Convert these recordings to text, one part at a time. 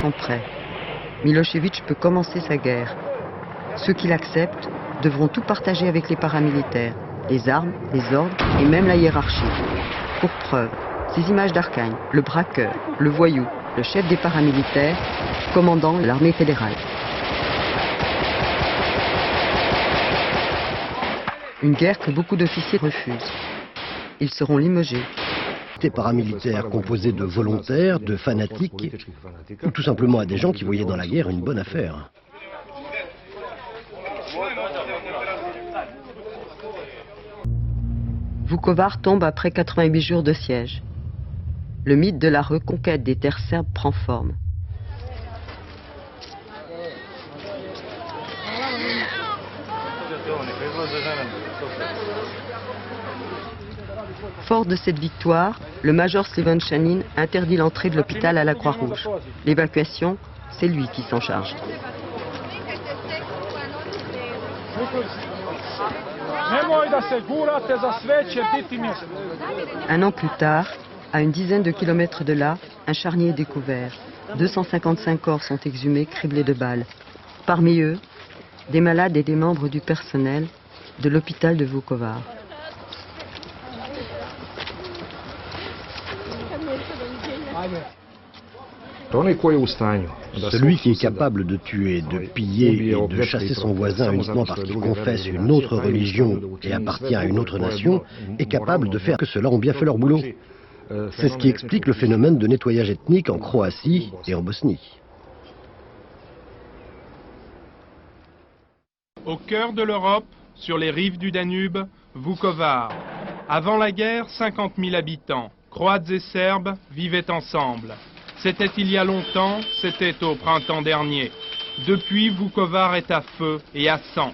Sont prêts. Milošević peut commencer sa guerre. Ceux qui l'acceptent devront tout partager avec les paramilitaires, les armes, les ordres et même la hiérarchie. Pour preuve, ces images d'Arkane, le braqueur, le voyou, le chef des paramilitaires, commandant l'armée fédérale. Une guerre que beaucoup d'officiers refusent. Ils seront limogés. Des paramilitaires composés de volontaires, de fanatiques, ou tout simplement à des gens qui voyaient dans la guerre une bonne affaire. Vukovar tombe après 88 jours de siège. Le mythe de la reconquête des terres serbes prend forme. Fort de cette victoire, le major Slivenchanin interdit l'entrée de l'hôpital à la Croix-Rouge. L'évacuation, c'est lui qui s'en charge. Un an plus tard, à une dizaine de kilomètres de là, un charnier est découvert. 255 corps sont exhumés, criblés de balles. Parmi eux, des malades et des membres du personnel de l'hôpital de Vukovar. Celui qui est capable de tuer, de piller et de chasser son voisin uniquement parce qu'il confesse une autre religion et appartient à une autre nation est capable de faire que ceux-là ont bien fait leur boulot. C'est ce qui explique le phénomène de nettoyage ethnique en Croatie et en Bosnie. Au cœur de l'Europe, sur les rives du Danube, Vukovar. Avant la guerre, 50 000 habitants, Croates et Serbes, vivaient ensemble. C'était il y a longtemps, c'était au printemps dernier. Depuis, Vukovar est à feu et à sang.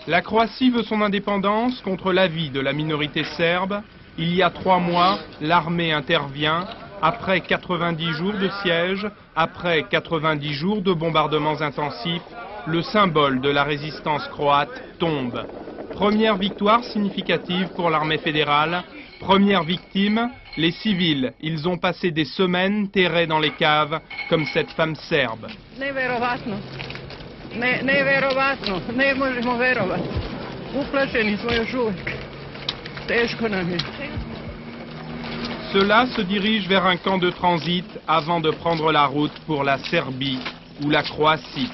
La Croatie veut son indépendance contre l'avis de la minorité serbe. Il y a 3 mois, l'armée intervient. Après 90 jours de siège, après 90 jours de bombardements intensifs, le symbole de la résistance croate tombe. Première victoire significative pour l'armée fédérale. Première victime, les civils. Ils ont passé des semaines terrés dans les caves, comme cette femme serbe. Neverovatno. Neverovatno. Ne možemo verovat. Uplašeni smo još uvijek. Teško nam je. Ceux-là se dirigent vers un camp de transit avant de prendre la route pour la Serbie ou la Croatie.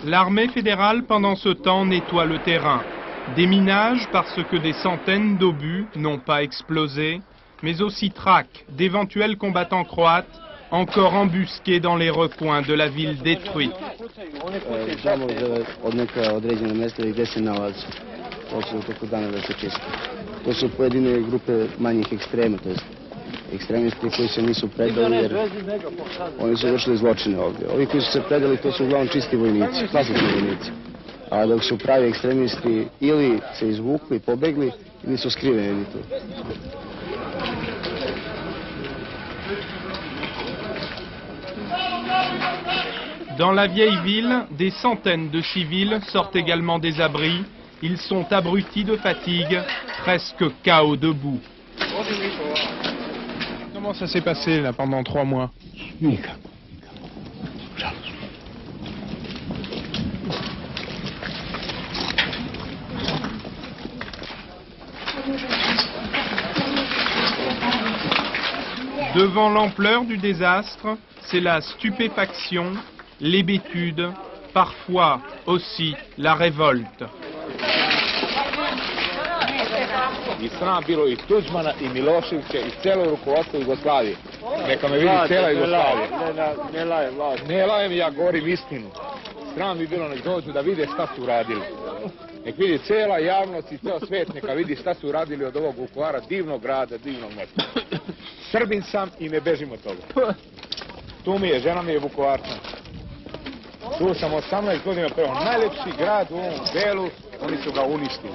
L'armée fédérale, pendant ce temps, nettoie le terrain. Déminage parce que des centaines d'obus n'ont pas explosé, mais aussi traque d'éventuels combattants croates encore embusqués dans les recoins de la ville détruite. Ekstremisti koji se nisu predali jer oni su vršili zločine ovdje. Ovi koji su se predali to su uglavnom čisti vojnici, klasični vojnici. A dok su pravi ekstremisti ili se izvukli, pobegli ili su skriveni tu. Dans la vieille ville, des centaines de civils sortent également des abris. Ils sont abrutis de fatigue, presque KO debout. Comment ça s'est passé là pendant 3 mois? Devant l'ampleur du désastre, c'est la stupéfaction, l'hébétude, parfois aussi la révolte. I sram bilo i Tuđmana i Miloševića i celo rukovodstvo Jugoslavije. Neka me vidi cela Jugoslavija. Ne lajem, ja govorim istinu. Sram bi bilo nek dođu da vide šta su uradili. Nek vidi cela javnost i ceo svet, neka vidi šta su uradili od ovog Vukovara, divnog grada, divnog mesta. Srbin sam i ne bežim od toga. Tu mi je, žena mi je Vukovarca. Tu sam 18 godina prvo. Najlepši grad u ovom delu, oni su ga uništili.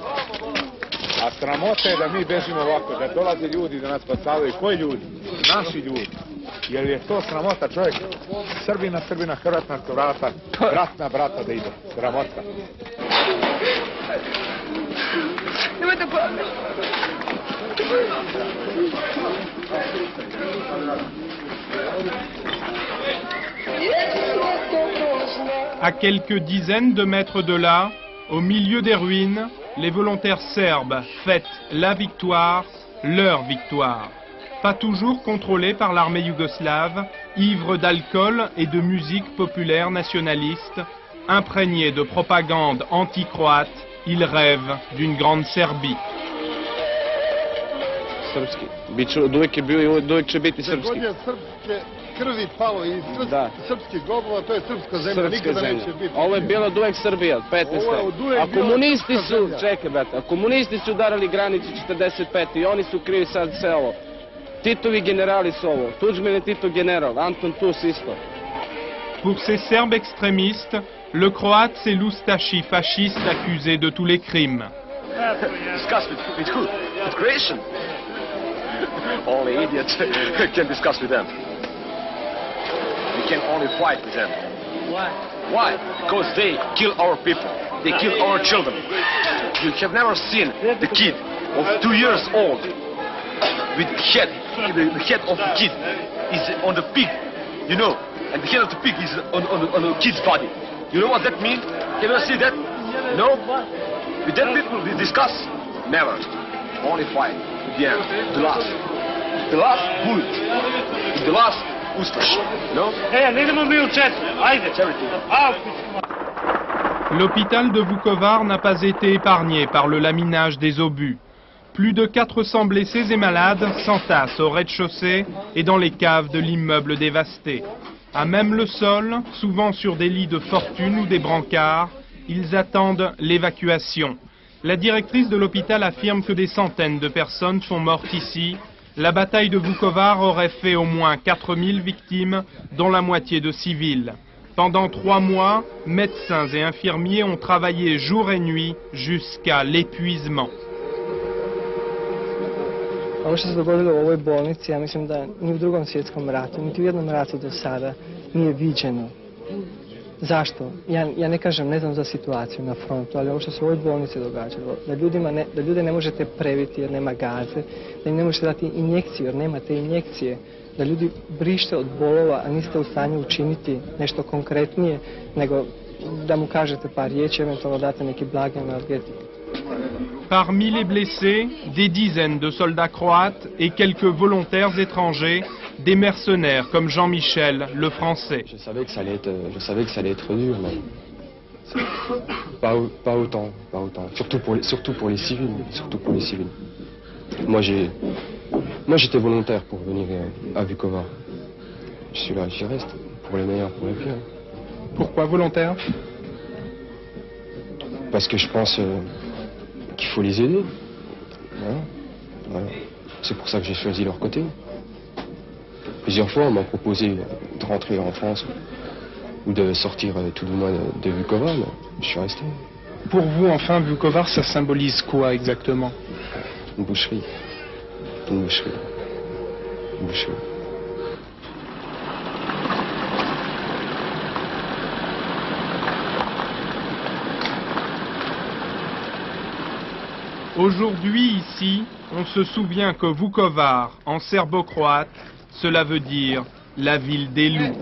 A sramota je da mi bežimo ovako, da dolaze ljudi da nas spasavaju. Koji ljudi? Naši ljudi. Jer je to sramota, čovjek, Srbina, Hrvat na vrata, brat na brata da ide. Sramota. Nemojte plakati. À quelques dizaines de mètres de là, au milieu des ruines, les volontaires serbes fêtent la victoire, leur victoire. Pas toujours contrôlés par l'armée yougoslave, ivres d'alcool et de musique populaire nationaliste, imprégnés de propagande anti-croate, ils rêvent d'une grande Serbie. Srpski. Uvijek je bio i uvijek će biti srpski. Krvi palo i srpski grobova, to je srpska zemlja, nikada neće biti. Ovo je bila od uvek Srbija, 15. A komunisti su, čekaj brate, a komunisti su udarali granicu 45. i oni su krivi sad sve ovo. Titovi generali su ovo, Tudžman je Tito general, Anton Tus isto. Pour ces Serbes extrémistes, le Croate c'est l'Oustachi, fasciste accusé de tous les crimes. Discuss with who? With Croatian? Only idiots can discuss with them. We can only fight with them. Why? Why? Because they kill our people. They kill our children. You have never seen the kid of 2 years old with head. The head of the kid is on the pig, you know, and the head of the pig is on the kid's body. You know what that means? Have you ever seen that? No? With that people we discuss? Never. Only fight. The end. The last. The last bullet. The last Ustaš. No? Ne idemo mi u čet. Ajde. L'hôpital de Vukovar n'a pas été épargné par le laminage des obus. Plus de 400 blessés et malades s'entassent au rez-de-chaussée et dans les caves de l'immeuble dévasté. À même le sol, souvent sur des lits de fortune ou des brancards, ils attendent l'évacuation. La directrice de l'hôpital affirme que des centaines de personnes sont mortes ici. La bataille de Vukovar aurait fait au moins 4000 victimes, dont la moitié de civils. Pendant 3 mois, médecins et infirmiers ont travaillé jour et nuit jusqu'à l'épuisement. Ovo što se dogodilo u ovoj bolnici, ja mislim da ni u Drugom svjetskom ratu, niti u jednom ratu do sada nije viđeno. Zašto? Ja ne kažem, ne znam za situaciju na frontu, ali ovo što se u ovoj bolnici događalo, da ljude ne možete previti jer nema gaze, da im ne možete dati injekciju jer nemate injekcije, da ljudi brište od bolova, a niste u stanju učiniti nešto konkretnije, nego da mu kažete par riječi, eventualno date neki blagi analgetik. Parmi les blessés, des dizaines de soldats croates et quelques volontaires étrangers, des mercenaires comme Jean-Michel, le français. Je savais que ça allait être dur, mais pas autant. Surtout pour les civils. Moi j'étais volontaire pour venir à Vukovar. Je suis là, j'y reste, pour les meilleurs, pour les pires. Pourquoi volontaire? Parce que je pense qu'il faut les aider. Voilà. C'est pour ça que j'ai choisi leur côté. Plusieurs fois, on m'a proposé de rentrer en France ou de sortir tout du moins de Vukovar, mais je suis resté. Pour vous, enfin, Vukovar, ça symbolise quoi exactement? Une boucherie. Aujourd'hui, ici, on se souvient que Vukovar, en serbo-croate, cela veut dire la ville des loups.